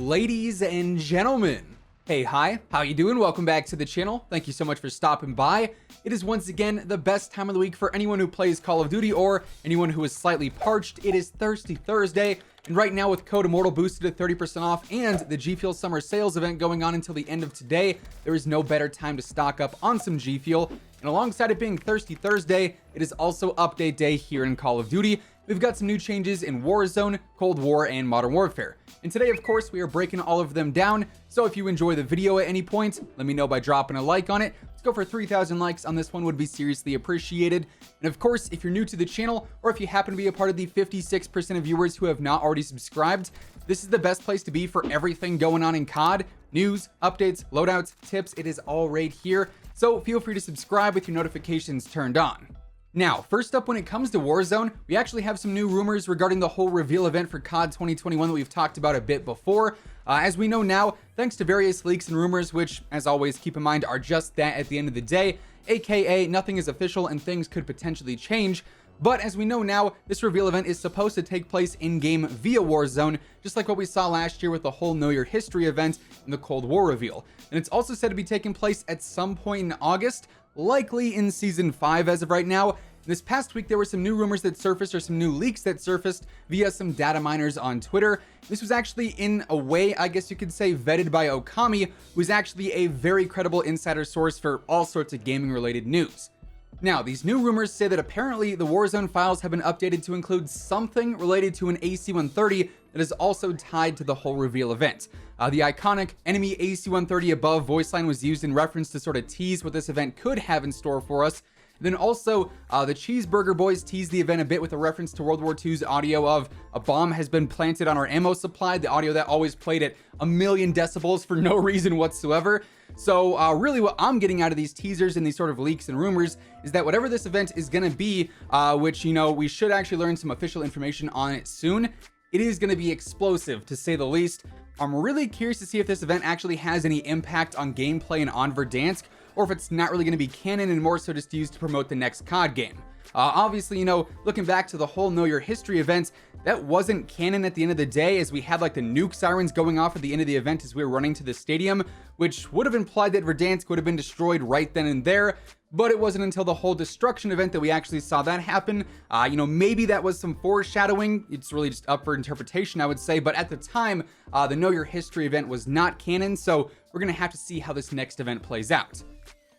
Ladies and gentlemen, hey, hi, how you doing? Welcome back to the channel. Thank you so much for stopping by. It is once again the best time of the week for anyone who plays Call of Duty or anyone who is slightly parched. It is Thirsty Thursday, and right now with COD Immortal boosted to 30% off and the G Fuel Summer Sales event going on until the end of today, there is no better time to stock up on some G Fuel. And alongside it being Thirsty Thursday, it is also update day here in Call of Duty. We've got some new changes in Warzone, Cold War, and Modern Warfare. And today, of course, we are breaking all of them down. So if you enjoy the video at any point, let me know by dropping a like on it. Let's go for 3,000 likes on this one, would be seriously appreciated. And of course, if you're new to the channel, or if you happen to be a part of the 56% of viewers who have not already subscribed, this is the best place to be for everything going on in COD. News, updates, loadouts, tips, it is all right here. So feel free to subscribe with your notifications turned on. Now, first up, when it comes to Warzone, we actually have some new rumors regarding the whole reveal event for COD 2021 that we've talked about a bit before. As we know now, thanks to various leaks and rumors, which, as always, keep in mind, are just that at the end of the day, aka nothing is official and things could potentially change. But as we know now, this reveal event is supposed to take place in-game via Warzone, just like what we saw last year with the whole Know Your History event and the Cold War reveal. And it's also said to be taking place at some point in August, likely in Season 5 as of right now. This past week, there were some new rumors that surfaced, or some new leaks that surfaced via some data miners on Twitter. This was actually, in a way, I guess you could say, vetted by Okami, who's actually a very credible insider source for all sorts of gaming-related news. Now, these new rumors say that apparently the Warzone files have been updated to include something related to an AC-130 that is also tied to the whole reveal event. The iconic enemy AC-130 above voice line was used in reference to sort of tease what this event could have in store for us. Then also, the Cheeseburger Boys teased the event a bit with a reference to World War II's audio of "a bomb has been planted on our ammo supply," the audio that always played at 1,000,000 decibels for no reason whatsoever. So really what I'm getting out of these teasers and these sort of leaks and rumors is that whatever this event is going to be, which, you know, we should actually learn some official information on it soon, it is going to be explosive, to say the least. I'm really curious to see if this event actually has any impact on gameplay and on Verdansk, or if it's not really going to be canon and more so just used to promote the next COD game. Obviously, you know, looking back to the whole Know Your History event, that wasn't canon at the end of the day, as we had like the nuke sirens going off at the end of the event as we were running to the stadium, which would have implied that Verdansk would have been destroyed right then and there. But it wasn't until the whole destruction event that we actually saw that happen. You know, maybe that was some foreshadowing. It's really just up for interpretation, I would say. But at the time, the Know Your History event was not canon, so we're going to have to see how this next event plays out.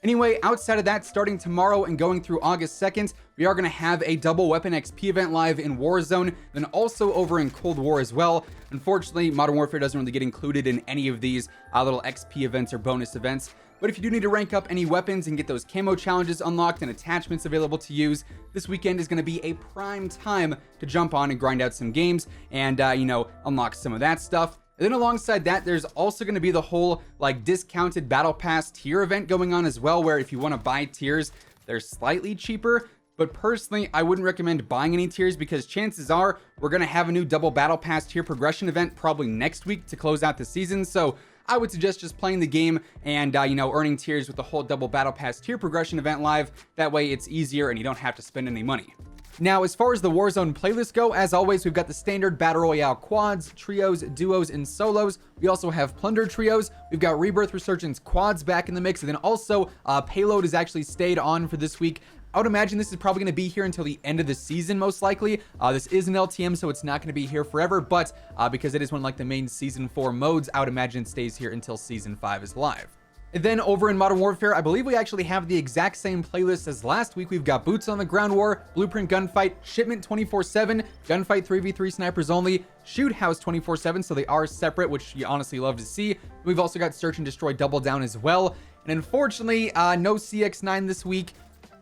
Anyway, outside of that, starting tomorrow and going through August 2nd, we are going to have a double weapon XP event live in Warzone, then also over in Cold War as well. Unfortunately, Modern Warfare doesn't really get included in any of these little XP events or bonus events. But if you do need to rank up any weapons and get those camo challenges unlocked and attachments available to use, this weekend is going to be a prime time to jump on and grind out some games and, you know, unlock some of that stuff. And then alongside that, there's also going to be the whole like discounted battle pass tier event going on as well, where if you want to buy tiers, they're slightly cheaper. But personally, I wouldn't recommend buying any tiers because chances are we're going to have a new double battle pass tier progression event probably next week to close out the season. So I would suggest just playing the game and, you know, earning tiers with the whole double battle pass tier progression event live. That way it's easier and you don't have to spend any money. Now, as far as the Warzone playlists go, as always, we've got the standard Battle Royale quads, trios, duos, and solos. We also have Plunder trios. We've got Rebirth Resurgence quads back in the mix. And then also, Payload has actually stayed on for this week. I would imagine this is probably going to be here until the end of the season, most likely. This is an LTM, so it's not going to be here forever. But because it is one of like the main Season 4 modes, I would imagine it stays here until Season 5 is live. And then over in Modern Warfare, I believe we actually have the exact same playlist as last week. We've got Boots on the Ground War, Blueprint Gunfight, Shipment 24/7, Gunfight 3v3 Snipers Only, Shoot House 24/7, so they are separate, which you honestly love to see. We've also got Search and Destroy Double Down as well. And unfortunately, no CX9 this week.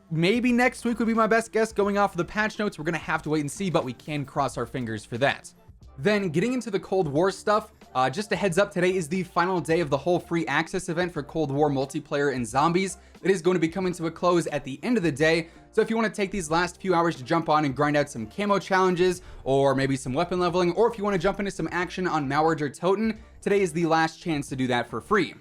Maybe next week would be my best guess going off of the patch notes. We're going to have to wait and see, but we can cross our fingers for that. Then getting into the Cold War stuff, just a heads up, today is the final day of the whole free access event for Cold War multiplayer and zombies. It is going to be coming to a close at the end of the day. So if you want to take these last few hours to jump on and grind out some camo challenges, or maybe some weapon leveling, or if you want to jump into some action on Mauerger Toten, today is the last chance to do that for free.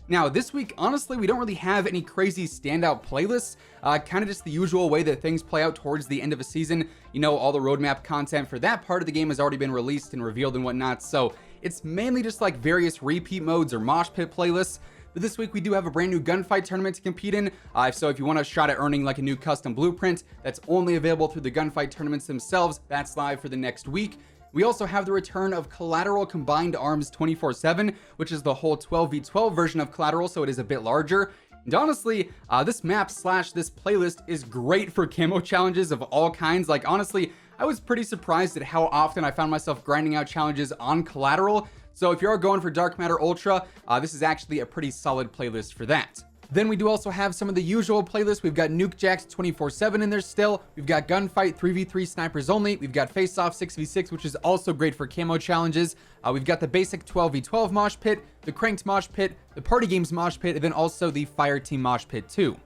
Now, this week, honestly, we don't really have any crazy standout playlists, kind of just the usual way that things play out towards the end of a season. You know, all the roadmap content for that part of the game has already been released and revealed and whatnot, so it's mainly just like various repeat modes or mosh pit playlists. But this week we do have a brand new gunfight tournament to compete in, so if you want a shot at earning like a new custom blueprint that's only available through the gunfight tournaments themselves, that's live for the next week. We also have the return of Collateral Combined Arms 24/7, which is the whole 12v12 version of Collateral, so it is a bit larger. And honestly, this map / this playlist is great for camo challenges of all kinds. Like honestly, I was pretty surprised at how often I found myself grinding out challenges on Collateral. So if you are going for Dark Matter Ultra, this is actually a pretty solid playlist for that. Then we do also have some of the usual playlists. We've got Nuke Jacks 24/7 in there still. We've got Gunfight 3v3 Snipers Only. We've got Face Off 6v6, which is also great for camo challenges. We've got the basic 12v12 Mosh Pit, the Cranked Mosh Pit, the Party Games Mosh Pit, and then also the Fire Team Mosh Pit too.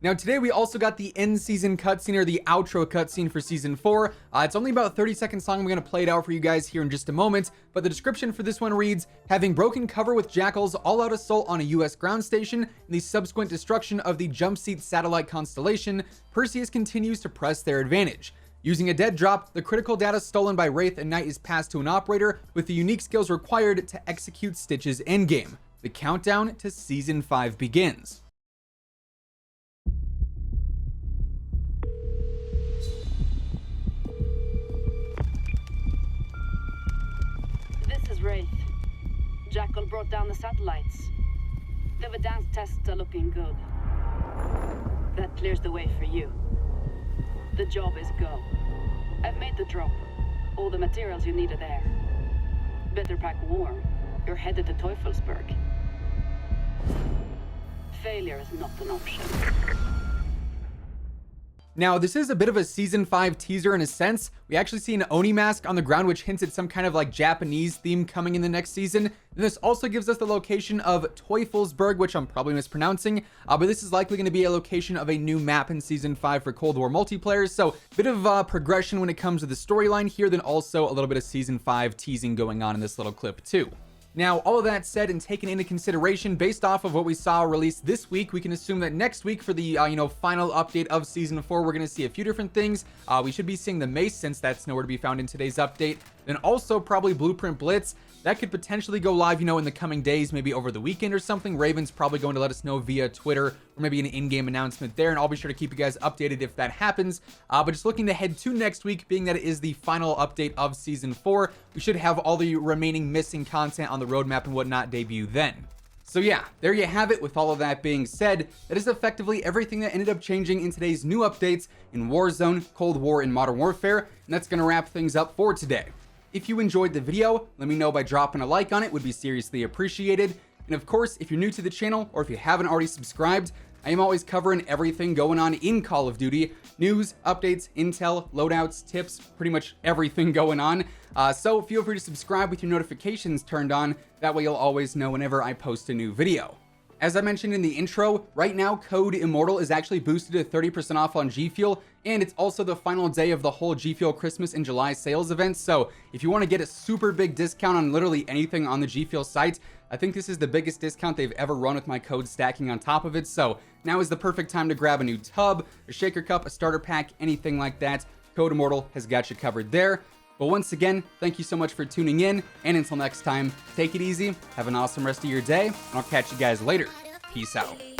Now today we also got the end season cutscene, or the outro cutscene for season 4. It's only about 30 seconds long. I'm going to play it out for you guys here in just a moment, but the description for this one reads, having broken cover with Jackal's all-out assault on a US ground station and the subsequent destruction of the Jumpseat satellite constellation, Perseus continues to press their advantage. Using a dead drop, the critical data stolen by Wraith and Knight is passed to an operator with the unique skills required to execute Stitch's endgame. The countdown to season 5 begins. Wraith. Jackal brought down the satellites. The Verdansk tests are looking good. That clears the way for you. The job is go. I've made the drop. All the materials you need are there. Better pack warm. You're headed to Teufelsberg. Failure is not an option. Now, this is a bit of a season 5 teaser in a sense. We actually see an Oni mask on the ground, which hints at some kind of like Japanese theme coming in the next season. And this also gives us the location of Teufelsberg, which I'm probably mispronouncing, but this is likely going to be a location of a new map in season 5 for Cold War multiplayer. So a bit of progression when it comes to the storyline here, then also a little bit of season 5 teasing going on in this little clip too. Now, all of that said and taken into consideration, based off of what we saw released this week, we can assume that next week for the, final update of Season 4, we're going to see a few different things. We should be seeing the Mace, since that's nowhere to be found in today's update. Then also probably Blueprint Blitz. That could potentially go live, in the coming days, maybe over the weekend or something. Raven's probably going to let us know via Twitter, or maybe an in-game announcement there, and I'll be sure to keep you guys updated if that happens. But just looking ahead to next week, being that it is the final update of Season 4, we should have all the remaining missing content on the roadmap and whatnot debut then. So yeah, there you have it. With all of that being said, that is effectively everything that ended up changing in today's new updates in Warzone, Cold War, and Modern Warfare, and that's going to wrap things up for today. If you enjoyed the video, let me know by dropping a like on it, would be seriously appreciated. And of course, if you're new to the channel, or if you haven't already subscribed, I am always covering everything going on in Call of Duty. News, updates, intel, loadouts, tips, pretty much everything going on. So feel free to subscribe with your notifications turned on. That way you'll always know whenever I post a new video. As I mentioned in the intro, right now COD Immortal is actually boosted to 30% off on G Fuel, and it's also the final day of the whole G Fuel Christmas in July sales event. So if you want to get a super big discount on literally anything on the G Fuel site, I think this is the biggest discount they've ever run with my code stacking on top of it. So now is the perfect time to grab a new tub, a shaker cup, a starter pack, anything like that. COD Immortal has got you covered there. But once again, thank you so much for tuning in, and until next time, take it easy, have an awesome rest of your day, and I'll catch you guys later. Peace out.